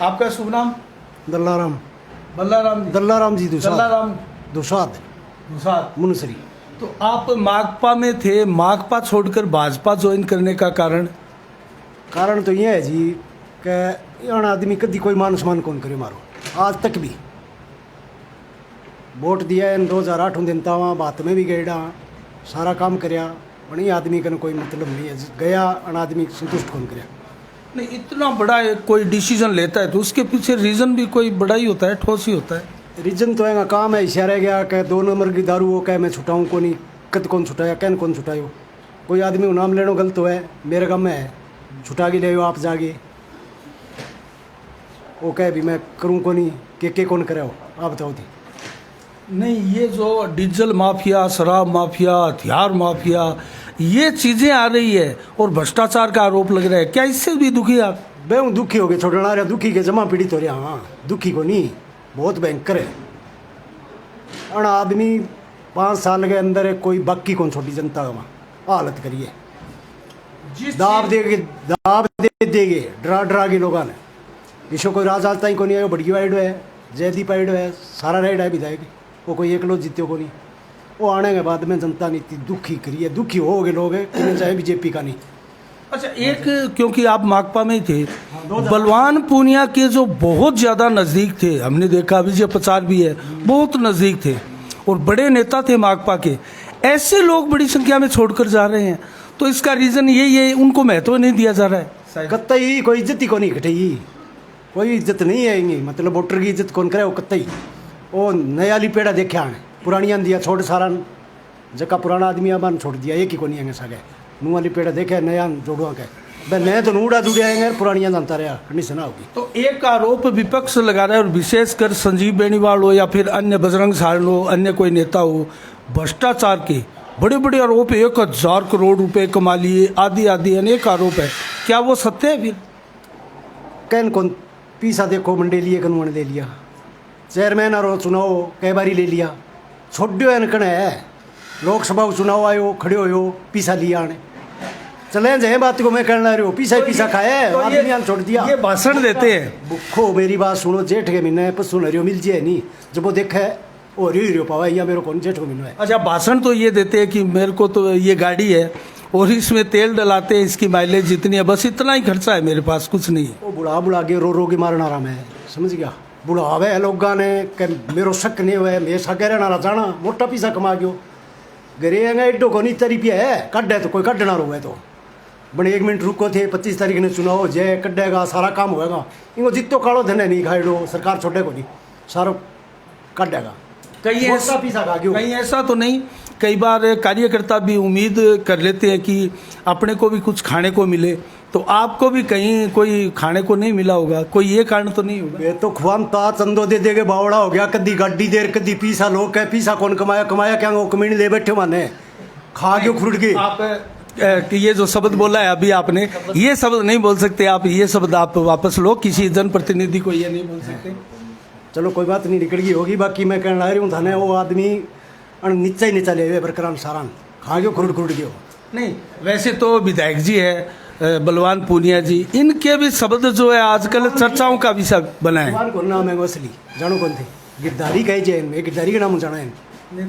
आपका शुभ नाम? दल्लाराम बल्लाराम जी। दल्लाराम जी दुसाद दल्लाराम दुसाद दुसाद। मुनसरी। तो आप माकपा में थे, माकपा छोड़कर भाजपा ज्वाइन करने का कारण? कारण तो ये है जी कि यहाँ आदमी कभी कोई मान सम्मान कौन करे मारो आज तक भी। वोट दिया इन 2008 में जनता वहाँ बात में भी गएडा सारा काम करया पर ये आदमी का कोई मतलब नहीं है गया अन आदमी संतुष्ट कौन करया। नहीं, इतना बड़ा कोई डिसीजन लेता है तो उसके पीछे रीजन भी कोई बड़ा ही होता है, ठोस ही होता है। रीजन तो है काम है इशारा गया कि 2 नंबर की दारू वो कह मैं छुटाऊँ को नहीं कद कौन छुटाया कैन कौन छुटायो। कोई आदमी को नाम लेना गलत हो है मेरे काम में है छुटा के ले आप जागे वो कह भी मैं करूँ को नहीं के कौन करे हो आप बताओ थी। नहीं, ये जो डीजल माफिया, शराब माफिया, हथियार माफिया, ये चीजें आ रही है और भ्रष्टाचार का आरोप लग रहा है, क्या इससे भी दुखी आप? बे हूँ दुखी हो गए छोड़ना रहा दुखी के जमा पीड़ित हो रहा। हाँ दुखी को नहीं बहुत भयंकर है अन आदमी 5 साल के अंदर है कोई बाकी कौन छोटी जनता का हालत करिए दाब दे देगे डरा के लोगों ने विश्व कोई राज आता ही को नहीं है बड़ी वाइड है जयदीप आइड है सारा राइड है विधायक वो कोई एक लोग जीत्यो को नहीं वो आने के बाद में जनता नीति दुखी करिए दुखी हो गए लोग चाहे बीजेपी का नहीं। अच्छा, एक क्योंकि आप माकपा में ही थे, बलवान पूनिया के जो बहुत ज़्यादा नज़दीक थे, हमने देखा विजय प्रचार भी है, बहुत नज़दीक थे और बड़े नेता थे माकपा के, ऐसे लोग बड़ी संख्या में छोड़कर जा रहे हैं तो इसका रीज़न यही है उनको महत्व नहीं दिया जा रहा है। कत्तई कोई इज्जत ही को नहीं घटेगी कोई इज्जत नहीं आएंगी मतलब वोटर की इज्जत कौन करे वो कत्तई वो नया लिपेड़ा देखे आने पुरानिया दिया छोड़ सारा जका पुराना आदमी अब छोड़ दिया एक ही को नहीं आएंगे सके नुआ लिपेड़ा देखे नया जोड़ुआ के भाई नए तो नूड़ा जुड़े आएंगे पुरानिया जानता रहा कंडीशन होगी। तो एक आरोप विपक्ष लगा रहा है और विशेषकर संजीव बेनीवाल हो या फिर अन्य बजरंग सारण हो अन्य कोई नेता हो, भ्रष्टाचार के बड़े बड़े आरोप 1000 करोड़ रुपए कमा लिए आदि आदि अनेक आरोप है, क्या वो सत्य है? फिर कैन कौन पीसा देखो मंडे लिए कन ले लिया चेयरमैन और चुनाव कई बारी ले लिया छोड़ो है कण है लोकसभा चुनाव आयो खड़े हो पीसा लिया आने चले जाए बात को मैं करना रही हो पीसा खाए तो आदमी छोड़ दिया ये भाषण देते हैं। भूखो मेरी बात सुनो जेठ के महीने पर सुन रही हो मिल जाए नहीं जब वो देखे ओ रियो पावा या मेरे को जेठ को महीना है। अच्छा, भाषण तो ये देते हैं कि मेरे को तो ये गाड़ी है और इसमें तेल डलाते हैं, इसकी माइलेज जितनी है बस इतना ही खर्चा है मेरे पास, कुछ नहीं है। वो बुढ़ा के रो के मारना आराम है समझ गया बुढ़ावे है लोगों ने कि मेरो शक नहीं हुआ मैं सके रहना जाना मोटा पीसा कमा गयो घरे एडो को नहीं तरी पिया है कड्डे तो कोई कड्डना रोए तो बड़े 1 मिनट रुको थे 25 तारीख ने चुनाव जय कड्डेगा सारा काम होएगा इनको जितो कालो धने नहीं खाएडो सरकार छोड़े को नहीं सारा कड्डेगा कहीं ऐसा तो नहीं, कई बार कार्यकर्ता भी उम्मीद कर लेते हैं कि अपने को भी कुछ खाने को मिले, तो आपको भी कहीं कोई खाने को नहीं मिला होगा, कोई ये कारण तो नहीं होगा? ये तो खुआम ता चंदो दे देगे बावड़ा हो गया कदी गाड़ी देर कदी पीसा लोग कह पीसा कौन कमाया क्या वो कमीन ले बैठे माने खा गयो खुरड गए। आप ये जो शब्द बोला है अभी आपने, ये शब्द नहीं बोल सकते आप, ये शब्द आप वापस लो, किसी जनप्रतिनिधि को ये नहीं बोल सकते। चलो कोई बात नहीं निकल गई होगी बाकी मैं कहना रही हूँ थाने वो आदमी नीचा ही नीचा ले बरकरार सारा खा गयो खुरड गयो। नहीं, वैसे तो विधायक जी है बलवान पूनिया जी, इनके भी शब्द जो है आजकल चर्चाओं का विषय बना है। कौन नाम है असली जानो कौन थे गिरधारी कहे जे गिरधारी का नाम जाना है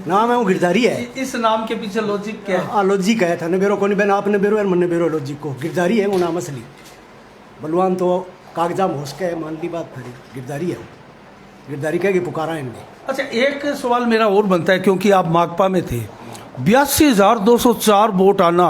नाम है वो गिरधारी है। इस नाम के पीछे लॉजिक क्या है? हाँ लॉजिक है थाने बेरो कौन बहन आपने बेरो है मन बेरो लॉजिक को गिरधारी है वो नाम असली बलवान तो कागजा मोस के मान ली बात खड़ी गिरधारी है गिरधारी कह के पुकारा इनने। अच्छा, एक सवाल मेरा और बनता है क्योंकि आप माकपा में थे, 82,204 वोट आना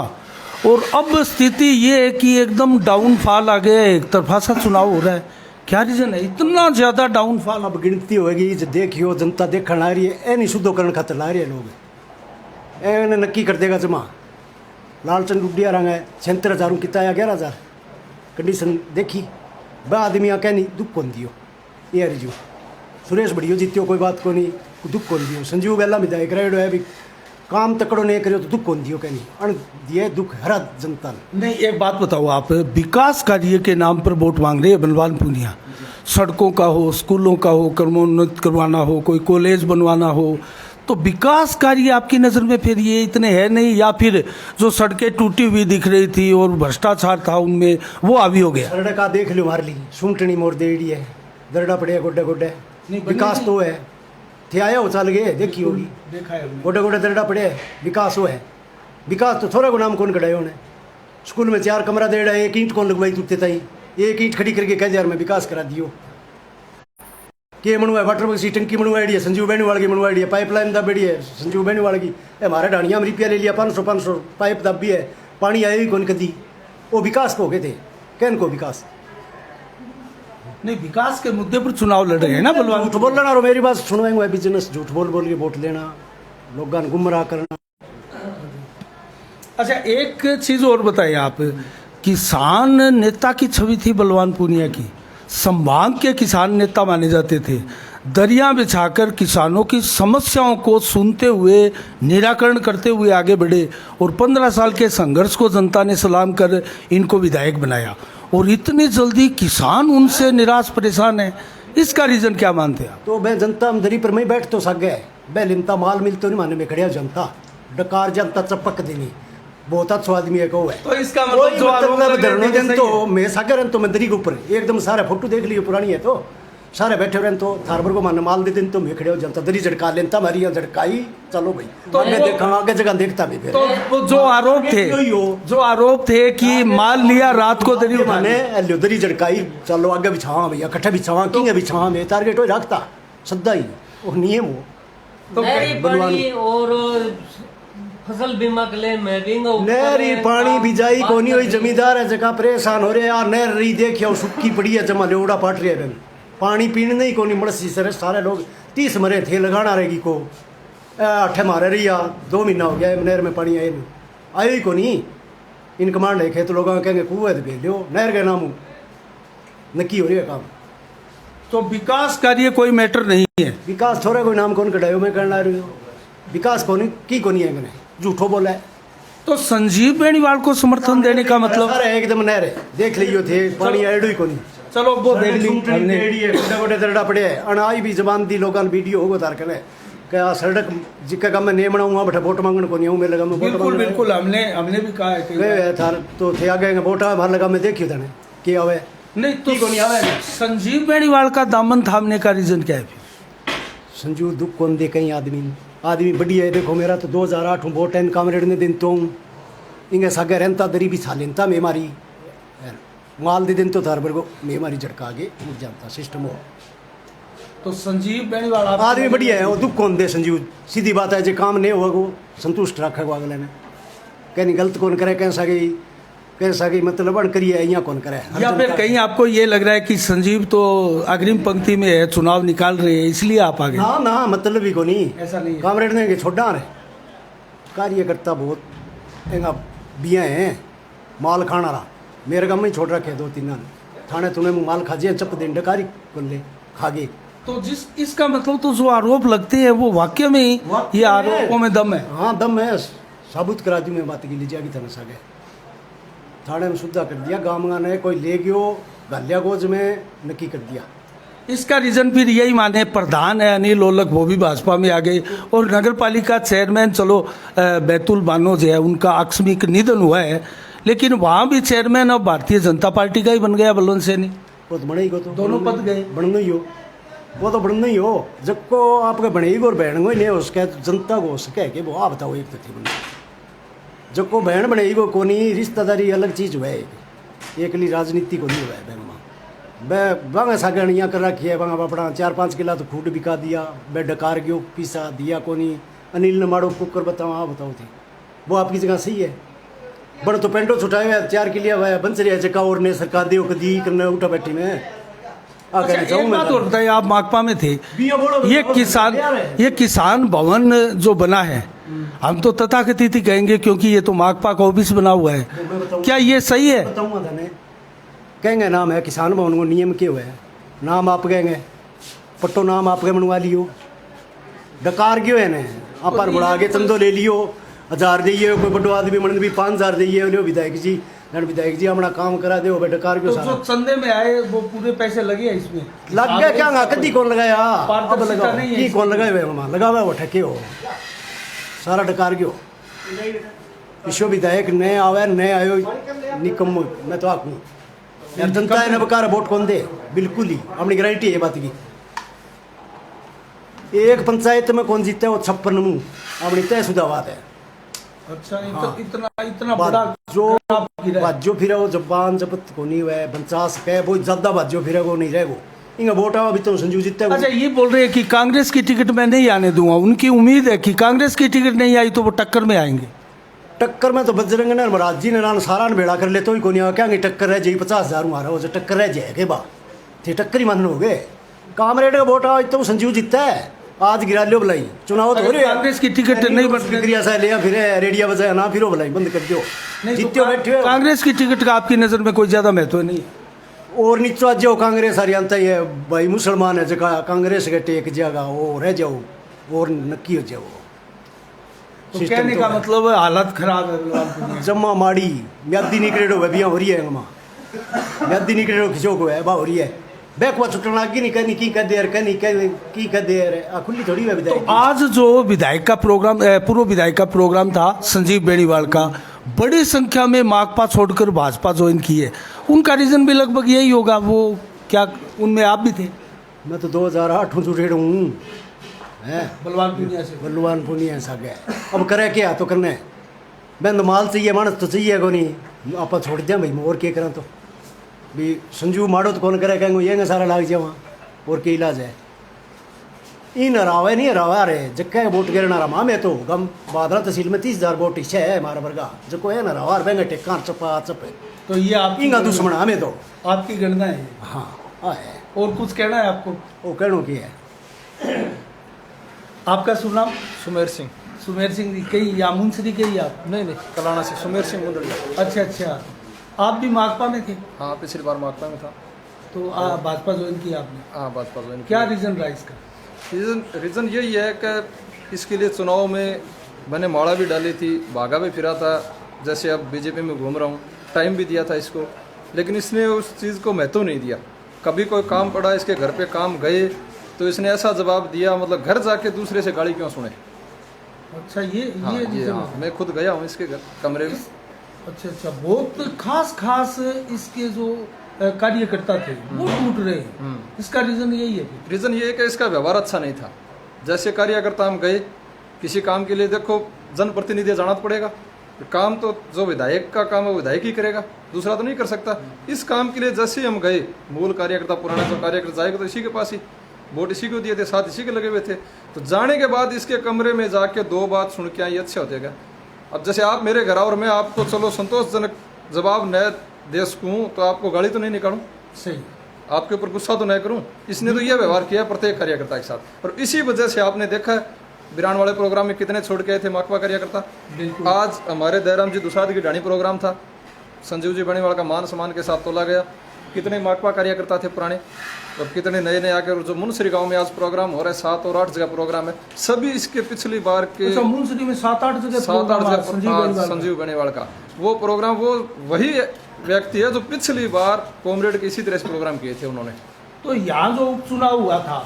और अब स्थिति ये है कि एकदम डाउनफॉल आ गया, एक तरफा सा चुनाव हो रहा है, क्या रीजन है इतना ज्यादा डाउनफॉल? अब गिनती होगी देखियो जनता देखने आ रही है ए नहीं शुद्धोकरण खातर ला रही है लोग ए नक्की कर देगा जमा लालचंद उड्डिया रंग है 76,000 कितना आया 11,000 कंडीशन देखी बा आदमी कह नहीं दुख कौन दियो ये रिजू सुरेश बढ़ियो जीतियो कोई बात को नहीं दुख कौन दियो संजीव बेला विधायक रेडो है भी काम तकड़ो नहीं करियो तो दुख कौन दियो कहीं अण दिए दुख हरा जनता नहीं। एक बात बताओ, आप विकास कार्य के नाम पर वोट मांग रहे हैं बलवान पूनिया, सड़कों का हो, स्कूलों का हो, कर्मोन्नत करवाना हो, कोई कॉलेज बनवाना हो, तो विकास कार्य आपकी नज़र में फिर ये इतने है नहीं, या फिर जो सड़कें टूटी हुई दिख रही थी और भ्रष्टाचार था उनमें वो हावी हो गया? सड़क का देख लो, मार ली सुमटनी मोड़ देड़ी है, दरड़ा पड़े गोड्डे गोड्डे, विकास तो है थे आया हो चल गए, देखी होगी देखा है हमने। गोड्डे गोड्डे दरड़ा पड़े, विकास हो है। विकास तो थोड़ा को नाम कौन कढ़ाए उन्हें, स्कूल में 4 कमरा दे रहा है, 1 ईंट कौन लगवाई तुते ताई, 1 ईंट खड़ी करके कह यार मैं विकास करा दियो। के मनवाए वाटर बक्सी टंकी मनवाई है, संजीव बेनीवाल की मनवाई है, पाइपलाइन दब बड़ी है संजीव बेनीवाल की, हमारे ढाणिया में रुपया ले लिया 500 पाइप दब भी है, पानी आया भी कौन कदी, वो विकास को हो गए थे, कैन को विकास नहीं, विकास के मुद्दे पर चुनाव लड़ रहे हैं ना बलवान। झूठ बोलना और मेरी बात सुनवाएंगे, बिजनेस झूठ बोल बोल के वोट लेना, लोगों को गुमराह करना। अच्छा, एक चीज और बताइए आप, किसान नेता की छवि थी बलवान पूनिया की, संभाग के किसान नेता माने जाते थे, दरिया बिछाकर किसानों की समस्याओं को सुनते हुए निराकरण करते हुए आगे बढ़े, और 15 साल के संघर्ष को जनता ने सलाम कर इनको विधायक बनाया, और इतनी जल्दी किसान उनसे निराश परेशान है, इसका रीजन क्या मानते हैं आप? तो मैं जनता दरी पर मैं बैठ तो सक गए, मैं लिमता माल मिल तो नहीं माने में खड़िया जनता डकार जनता चपक देनी, बहुत अच्छा आदमी है कहो है। तो इसका कोई जो आरोप मतलब लग रहे धरने हैं, दिन सही तो है। मैं सागर तो मंदिरी के ऊपर एकदम सारे फोटो देख लियो, पुरानी है तो सारे बैठे रहे तो थारबर को माने माल दे दिन तो मैं खड़े हो जनता दरी झटका लेता, हमारी यहाँ झटकाई चलो भाई, तो मैं देखा आगे जगह देखता भी फिर। तो वो जो आरोप थे कि माल लिया रात को दरी माने एल्यो दरी झटकाई चलो आगे बिछावा भैया, कट्ठे बिछावा किंगे बिछावा में टारगेट हो रखता सद्दा ही वो नियम हो। तो नहरी पानी और फसल बीमा क्लेम में नहरी पानी बिजाई कोनी हुई, जमींदार है जगह परेशान हो रहे यार, नहर रही देखियो सूखी पड़ी है, जमा लेवड़ा पाट रही है, पानी पीने नहीं कोनी मड़सी सर, सारे लोग 30 मरे थे लगाना रहेगी को 8 मारे रही 2 महीना हो गया नहर में पानी आए आए ही कोनी, इन कमांड है खेत लोग कहेंगे कुएं भेज लो, नहर के नाम नक्की हो रही है काम। तो विकास कार्य कोई मैटर नहीं है, विकास थोड़ा कोई नाम कौन कटायो मैं करना रही हूँ, विकास कोनी की कोनी है मैंने झूठो बोला है। तो संजीव बेनीवाल को समर्थन देने का मतलब? सारे एकदम नहर है देख लियो थे, पानी आएडू ही कोनी, चलो वो देख ली हमने। गोटे दरड़ा पड़े है, अनाई भी जबान दी लोगों वीडियो होगो तार कने क्या सड़क जिका काम मैं नहीं बनाऊंगा बटा वोट मांगने को नहीं हूं मैं लगा मैं वोट बिल्कुल बिल्कुल, हमने भी कहा है कई बार। गए थार तो थे आगे वोटा भर लगा मैं देखियो तने के आवे नहीं तो की कोनी आवे। संजीव बेनीवाल का दामन थामने का रीजन क्या है फिर? संजू दुख कौन दे कहीं आदमी बढ़िया है, देखो मेरा तो 2008 वोट है काम रेड़ने दिन तो इंगे सागे रहता दरी भी छा लेता मैं मारी माल दे दिन तो थार को मैं मारी झटका आगे मुझ जानता सिस्टम हो। तो संजीव बेनीवाल आदमी बढ़िया है, वो दुख कौन दे संजीव, सीधी बात है, जो काम नहीं हुआ वो संतुष्ट रखे अगले ने, कहीं गलत कौन करे कैसा गई मतलब अण करिए यहाँ कौन करे। या फिर कहीं आपको ये लग रहा है कि संजीव तो अग्रिम पंक्ति में है, चुनाव निकाल रहे हैं इसलिए आप आगे? ना ना मतलब ही को नहीं, ऐसा नहीं है। कामरेड ने छोड़ा रहे कार्यकर्ता बहुत एंगा बिया हैं माल खाना रहा, मेरे गाँव में छोड़ रखे 2-3 थाने तूने माल खा जिया चप दिन डकारी को ले खा गए। तो इसका मतलब तो जो आरोप लगते हैं वो वाकई में ही ये आरोपों में दम है? हाँ दम है, साबुत करा दी मैं बात की लीजिए की तरह सागे थाने में सुधा कर दिया, गाँव ने कोई ले गयो गलिया गोज में नक्की कर दिया। इसका रीजन फिर यही माने प्रधान है अनिल ओलख, वो भी भाजपा में आ गए, और नगर पालिका चेयरमैन चलो बैतुल बानो जो है उनका आकस्मिक निधन हुआ है, लेकिन वहाँ भी चेयरमैन अब भारतीय जनता पार्टी का ही बन गया बलवंत सैनी। वो तो बने ही को तो दोनों पद गए, बनना ही हो, वो तो बनना ही हो, जब को आपके बने ही और बहन को ही नहीं हो सके जनता को हो सके कि वो आप बताओ एक तो थी बने जब को बहन बने ही को नहीं, रिश्तेदारी अलग चीज़ हुआ है, एक ली राजनीति को नहीं हुआ है। बांगा सागणियाँ कर रखी है, बांगा अपना 4-5 किला तो फूड बिका दिया, बे डकार गयो पीसा दिया को नहीं, अनिल ने मारो कुकर बताओ हाँ बताओ थी, वो आपकी जगह सही है। बड़ तो पेंटो छुटाए हुआ 4 किलिया हुआ बंस रहा चक्का और ने सरकार दे कदी करने उठा बैठी में। अच्छा, एक बात और बताइए, आप माकपा में थे, ये किसान भवन जो बना है, हम तो तथाकथित ही कहेंगे क्योंकि ये तो माकपा का ऑफिस बना हुआ है, क्या ये सही है? बताऊंगा थाने कहेंगे नाम है किसान भवन को, नियम के हुए नाम आप कहेंगे पट्टो नाम आप बनवा लियो, डकार क्यों है ने आप बढ़ा के चंदो ले लियो, 1000 दिए कोई बड़ो आदमी मन भी 5000 दिए लियो विधायक जी रण विधायक जी अपना काम करा दे बेटा कार क्यों तो सारा जो चंदे में आए वो पूरे पैसे लगे हैं इसमें लग गया क्या ना कदी कौन लगाया अब पारदर्शिता लगा नहीं है की इसमें। कौन लगाए हुए वहाँ लगा हुआ वो ठके हो सारा डकार क्यों विश्व विधायक नए आवे नए आयो निकम मैं तो आखूँ यार जनता ने बकार वोट कौन दे बिल्कुल ही अपनी गारंटी है बात की एक पंचायत में कौन जीता है वो 56 मुँह अपनी तयशुदा बात है अच्छा हाँ। इतना इतना बड़ा जो गिरा है। बाजो फिरे वो जबान जबत को नहीं हुआ बंचा सके बहुत ज्यादा बाजो फिरे वो नहीं रहेगो इनका वोट आवा भी तो संजू जीते अच्छा ये बोल रहे हैं कि कांग्रेस की टिकट मैं नहीं आने दूंगा उनकी उम्मीद है कि कांग्रेस की टिकट नहीं आई तो वो टक्कर में आएंगे टक्कर में तो बजरंग ने महाराज जी ने नान सारा ने बेड़ा कर ले तो ही को नहीं क्या टक्कर रह जाए 50,000 मारा वो जो टक्कर रह जाएगा बा थे टक्कर ही मान हो गए कामरेड का वोट आवा तो संजीव जीता है आज गिरा लियो बुलाई चुनाव तो हो रहे कांग्रेस की टिकट नहीं बन प्रक्रिया से लिया फिर रेडिया बजाया ना फिर बुलाई बंद कर दो नहीं जीते तो बैठे हो कांग्रेस की टिकट का आपकी नजर में कोई ज्यादा महत्व नहीं है और नीचो आज जाओ कांग्रेस हरियाणा ये भाई मुसलमान है जगह कांग्रेस के टेक जाएगा वो रह जाओ और नक्की हो जाओ तो सिस्टम कहने तो का है। मतलब है हालत खराब है बलवानपुर में। जम्मा माड़ी म्यादी निकलेडो वेबियां हो रही है वहाँ म्यादी निकलेडो खिचो को है बा हो रही है बैकवा छुटना की नहीं कहनी की कह देर कहनी की कह देर खुली थोड़ी है तो विधायक आज जो विधायक का प्रोग्राम पूर्व विधायक का प्रोग्राम था संजीव बेनीवाल का बड़ी संख्या में माकपा छोड़कर भाजपा ज्वाइन की है उनका रीजन भी लगभग यही होगा वो क्या उनमें आप भी थे मैं तो 2008 में जुड़े हूँ है बलवानपुर से बल्लुआन पुनिया सा गया अब करे क्या तो करने मैं तो माल चाहिए मानस तो चाहिए को नहीं आप छोड़ दिया भाई मैं और क्या करा तो भी संजू माड़ो तो कौन करे कहेंगे ये सारा लाग जाए वहाँ और क्या इलाज है इन हरावे नहीं हरावा रहे जक्का वोट गिरना रहा मैं तो गम बादरा तहसील में 30,000 वोट इच्छा है हमारा वर्गा जको है ना रहा बेंगे टेक्का चपा चपे तो ये आप इंगा दुश्मन हमें तो आपकी गणना है हाँ है और कुछ कहना है आपको वो कहनो की है आपका सुनाम सुमेर सिंह सुमेर सिंह जी कहीं या मुंसरी कहीं आप नहीं नहीं कलाना से सुमेर सिंह मुंदड़िया अच्छा अच्छा आप भी माकपा में थे हाँ पिछली बार माकपा में था तो भाजपा ज्वाइन किया आपने हाँ भाजपा ज्वाइन क्या रीजन रहा इसका रीज़न यही है कि इसके लिए चुनाव में मैंने माड़ा भी डाली थी भागा भी फिरा था जैसे अब बीजेपी में घूम रहा हूँ टाइम भी दिया था इसको लेकिन इसने उस चीज़ को महत्व नहीं दिया कभी कोई काम पड़ा इसके घर पे काम गए तो इसने ऐसा जवाब दिया मतलब घर जाके दूसरे से गाली क्यों सुने अच्छा ये हाँ ये reason हाँ है। मैं खुद गया हूँ इसके घर कमरे में अच्छा अच्छा बहुत खास खास इसके जो कार्यकर्ता थे वो टूट रहे हैं इसका रीजन यही है फिर। रीज़न ये है कि इसका व्यवहार अच्छा नहीं था जैसे कार्यकर्ता हम गए किसी काम के लिए देखो जनप्रतिनिधि जाना तो पड़ेगा काम तो जो विधायक का काम है वो विधायक ही करेगा दूसरा तो नहीं कर सकता इस काम के लिए जैसे ही हम गए मूल कार्यकर्ता पुराना जो कार्यकर्ता जाएगा तो इसी के पास ही वोट इसी को दिए थे साथ इसी के लगे हुए थे तो जाने के बाद इसके कमरे में जाके 2 बात सुन के आई अच्छे होते क्या अब जैसे आप मेरे घर आओ और मैं आपको चलो संतोषजनक जवाब न दे सकूँ तो आपको गाली तो नहीं निकालूँ सही आपके ऊपर गुस्सा तो नहीं करूं इसने तो यह व्यवहार किया प्रत्येक कार्यकर्ता के साथ और इसी वजह से आपने देखा है बिरान वाले प्रोग्राम में कितने छोड़ के आए थे माकपा कार्यकर्ता बिल्कुल आज हमारे दयाराम जी दुसाद की ढाणी प्रोग्राम था संजीव जी बणीवाल का मान सम्मान के साथ तोला गया कितने माकपा कार्यकर्ता थे पुराने और कितने नए नए आके जो मुनसरी गांव में आज प्रोग्राम हो रहा है 7 और 8 जगह प्रोग्राम है सभी इसके पिछली बार के अच्छा मुंसरी में 7-8 जगह 7-8 प्रोग्राम आज जगह संजीव बणीवाल का वो प्रोग्राम वो वही व्यक्ति है जो पिछली बार कॉमरेड के इसी तरह से प्रोग्राम किए थे उन्होंने तो यहाँ जो उपचुनाव हुआ था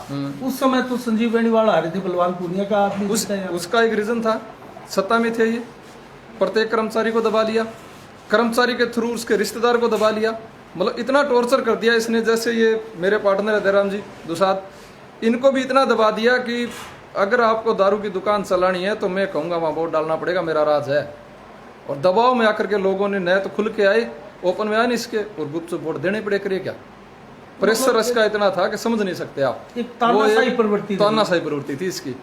उस समय तो संजीव बेनीवाल आ रहे थे बलवान पूर्णिया का आदमी उसका एक रीजन था सत्ता में थे ये प्रत्येक कर्मचारी को दबा लिया कर्मचारी के थ्रू उसके रिश्तेदार को दबा लिया मतलब इतना टॉर्चर कर दिया इसने जैसे ये मेरे पार्टनर है दयाराम जी दुसाद इनको भी इतना दबा दिया कि अगर आपको दारू की दुकान चलानी है तो मैं कहूँगा वहाँ वोट डालना पड़ेगा मेरा राज है और दबाव में आकर के लोगों ने नए तो खुल के आए ओपन में आए नहीं इसके और गुप्त वोट देने पड़े करिए क्या प्रेशर इसका इतना था कि समझ नहीं सकते आप एक तानाशाही प्रवृत्ति रही। तानाशाही प्रवृत्ति थी इसकी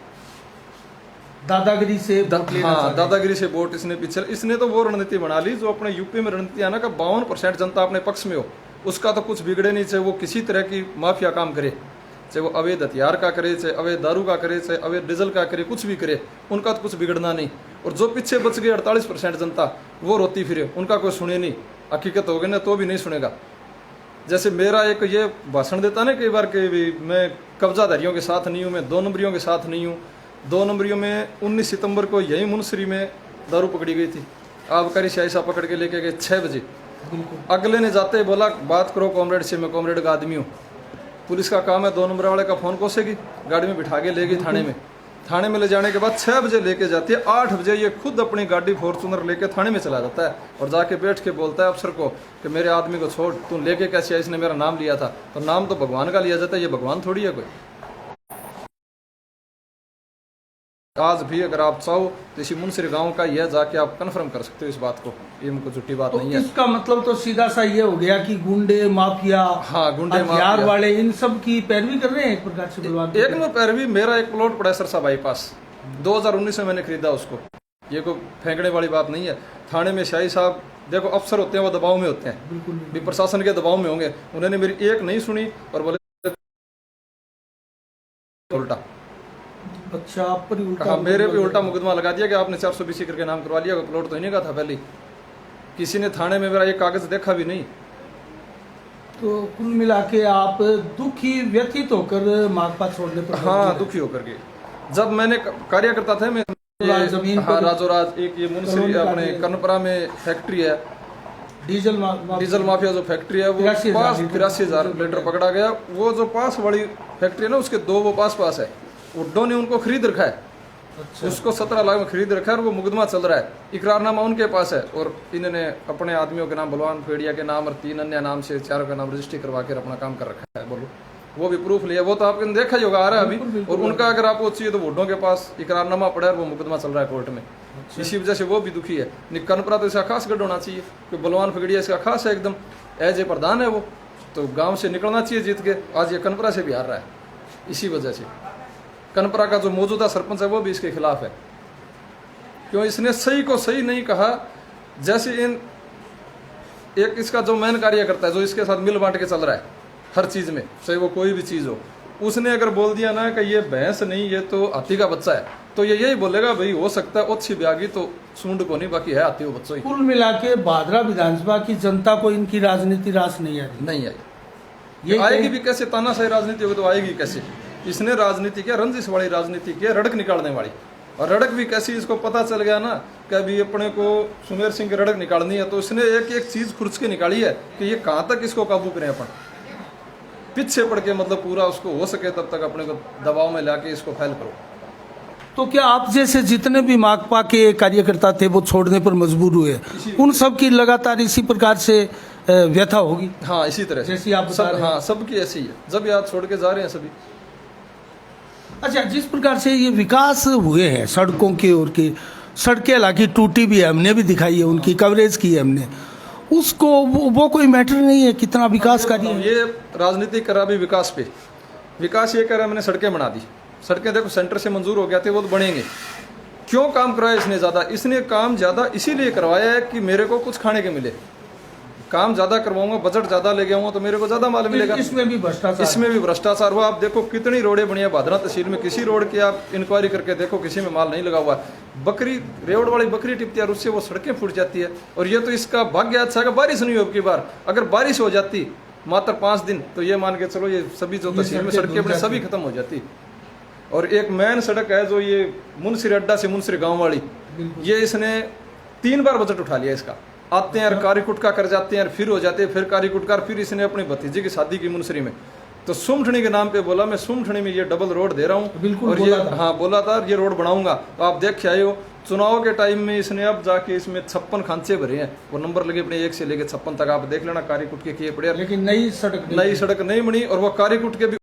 दादागिरी से वोट लेना हाँ चाहते। दादागिरी से वोट इसने पीछे इसने तो वो रणनीति बना ली जो अपने यूपी में रणनीति है ना कि 52% जनता अपने पक्ष में हो उसका तो कुछ बिगड़े नहीं चाहे वो किसी तरह की माफिया काम करे चाहे वो अवैध हथियार का करे चाहे अवैध दारू का करे चाहे अवैध डीजल का करे कुछ भी करे उनका तो कुछ बिगड़ना नहीं और जो पीछे बच गए 48% जनता वो रोती फिरे उनका कोई सुने नहीं हकीकत हो गई ना तो भी नहीं सुनेगा जैसे मेरा एक ये भाषण देता ना कई बार कि मैं कब्जाधारियों के साथ नहीं हूँ मैं 2 नंबरियों के साथ नहीं हूँ 2 नंबरियों में 19 सितंबर को यही मुनसरी में दारू पकड़ी गई थी आबकारी स्याही साहब पकड़ के लेके गए 6 बजे अगले ने जाते ही बोला बात करो कॉमरेड से, मैं कॉमरेड का आदमी हूँ। पुलिस का काम है 2 नंबर वाले का फ़ोन कोसेगी, गाड़ी में बिठा के लेगी थाने में। थाने में ले जाने के बाद 6 बजे लेके जाती है, 8 बजे ये खुद अपनी गाड़ी फॉर्चूनर लेके थाने में चला जाता है और जाके बैठ के बोलता है अफसर को कि मेरे आदमी को छोड़, तू लेके कैसे आया, इसने मेरा नाम लिया था। तो नाम तो भगवान का लिया जाता है, ये भगवान थोड़ी है कोई। आज भी अगर आप चाहो तो इसी मुनसरी गांव का यह जाके आप कन्फर्म कर सकते हो इस बात को, ये मुझको झूठी बात तो नहीं है। इसका मतलब तो सीधा सा ये हो गया कि गुंडे माफिया, हाँ, गुंडे हथियार माफिया वाले इन सब की पैरवी कर रहे हैं एक प्रकार से बलवान। एक नंबर पैरवी। मेरा एक प्लॉट पड़ा है सरसा बाईपास, 2019 में मैंने खरीदा उसको। ये कोई फेंकने वाली बात नहीं है। थाने में शाही साहब देखो अफसर होते हैं, वो दबाव में होते हैं, बिल्कुल भी प्रशासन के दबाव में होंगे। उन्होंने मेरी एक नहीं सुनी और बोले उल्टा। अच्छा, आप पर ही उल्टा? हाँ, मेरे पे उल्टा मुकदमा लगा दिया कि आपने 420 करके नाम करवा लिया, प्लॉट तो इन्हीं का था पहले। किसी ने थाने में मेरा एक कागज देखा भी नहीं। तो कुल मिला के आप दुखी व्यथित होकर माकपा छोड़ने पर? हाँ, दुखी होकर के। जब मैंने कार्यकर्ता थे मैं जमीन हाँ, राजो राज एक ये मुनसरी अपने कर्णपुरा में फैक्ट्री है, डीजल माफिया जो फैक्ट्री है वो 83,000 लीटर पकड़ा गया। वो जो पास वाली फैक्ट्री है ना, उसके 2 वो पास है, उड्डो ने उनको खरीद रखा है। अच्छा। उसको 17 लाख में खरीद रखा है और वो मुकदमा चल रहा है, इकरारनामा उनके पास है। और इन्होंने अपने आदमियों के नाम, बलवान फेड़िया के नाम और 3 अन्य नाम से 4 का नाम रजिस्ट्री करवा कर अपना काम कर रखा है। बोलो, वो भी प्रूफ लिया, वो तो आपने देखा ही होगा, आ रहा है अभी। और उनका अगर आपको चाहिए तो वोटों के पास इकरारनामा पड़ा है, वो मुकदमा चल रहा है कोर्ट में। इसी वजह से वो भी दुखी है। कर्णपुरा तो इसका खास गढ़ होना चाहिए, कि बलवान फेड़िया इसका खास है एकदम, एज ए प्रधान है वो, तो गाँव से निकलना चाहिए जीत के। आज ये कर्णपुरा से भी हार रहा है इसी वजह से। कर्णपुरा का जो मौजूदा सरपंच है वो भी इसके खिलाफ है, क्यों इसने सही को सही नहीं कहा। जैसे इन एक इसका जो मेन कार्यकर्ता है, जो इसके साथ मिल बांट के चल रहा है हर चीज में, चाहे वो कोई भी चीज हो, उसने अगर बोल दिया ना कि ये भैंस नहीं, ये तो हाथी का बच्चा है, तो ये यही बोलेगा भाई हो सकता है अच्छी ब्यागी तो सूंड को नहीं, बाकी है हाथी वो बच्चों ही। कुल मिला के भादरा विधानसभा की जनता को इनकी राजनीति रास नहीं आई। नहीं आई, ये आएगी भी कैसे? तानाशाही राजनीति होगी तो आएगी कैसे? इसने राजनीति किया, रंजिश वाली राजनीति किया, रड़क निकालने वाली। और रड़क भी कैसी, इसको पता चल गया ना कि अभी अपने को सुमेर सिंह की रड़क निकालनी है, तो इसने एक एक चीज खुर्च के निकाली है कि ये कहाँ तक इसको काबू करें अपन, पीछे पड़ के, मतलब पूरा उसको हो सके तब तक अपने को दबाव में लाके इसको फैल करो। तो क्या आप जैसे जितने भी माकपा के कार्यकर्ता थे वो छोड़ने पर मजबूर हुए, उन सब की लगातार इसी प्रकार से व्यथा होगी? हाँ, इसी तरह जैसी आप सब, हाँ, सबकी ऐसी है, जब याद छोड़ के जा रहे हैं सभी। अच्छा, जिस प्रकार से ये विकास हुए हैं सड़कों की ओर की, सड़कें हालांकि टूटी भी है, हमने भी दिखाई है, उनकी कवरेज की है हमने, उसको वो कोई मैटर नहीं है कितना विकास कार्य है। ये राजनीति करा भी विकास पे, विकास ये करा मैंने सड़कें बना दी। सड़कें देखो सेंटर से मंजूर हो गया थे, वो तो बनेंगे। क्यों काम करवाया इसने ज़्यादा? इसने काम ज़्यादा इसीलिए करवाया है कि मेरे को कुछ खाने के मिले। काम ज़्यादा करवाऊंगा, बजट ज़्यादा ले गया हूँ तो मेरे को ज़्यादा माल मिलेगा। इसमें भी भ्रष्टाचार हुआ। आप देखो कितनी रोडें बनी है भादरा तहसील में, किसी रोड की आप इंक्वायरी करके देखो, किसी में माल नहीं लगा हुआ। बकरी, रेवड़ वाली बकरी टिपती है, उससे वो सड़कें फूट जाती है। और ये तो इसका भाग्य अच्छा है, बारिश नहीं हुई। अब की बार अगर बारिश हो जाती मात्र 5 दिन, तो ये मान के चलो ये सभी जो तहसील में सड़कें अपने सभी खत्म हो जाती। और एक मेन सड़क है जो ये मुनसरी अड्डा से मुनसरी गाँव वाली, ये इसने 3 बार बजट उठा लिया इसका। आते हैं और कारीकुट का कर जाते हैं, फिर हो जाते हैं, फिर कारीकुट का। फिर इसने अपनी भतीजी की शादी की मुनसरी में, तो सुमठनी के नाम पे बोला मैं सुमठनी में ये डबल रोड दे रहा हूँ। और ये बोला था ये रोड बनाऊंगा। तो आप देख के आए हो चुनाव के टाइम में इसने अब जाके इसमें 56 खांचे भरे हैं, वो नंबर लगे अपने 1 से लेके 56 तक। आप देख लेना कारीकुट के किए पड़े, लेकिन नई सड़क नहीं बनी। और वो कारीकुट के भी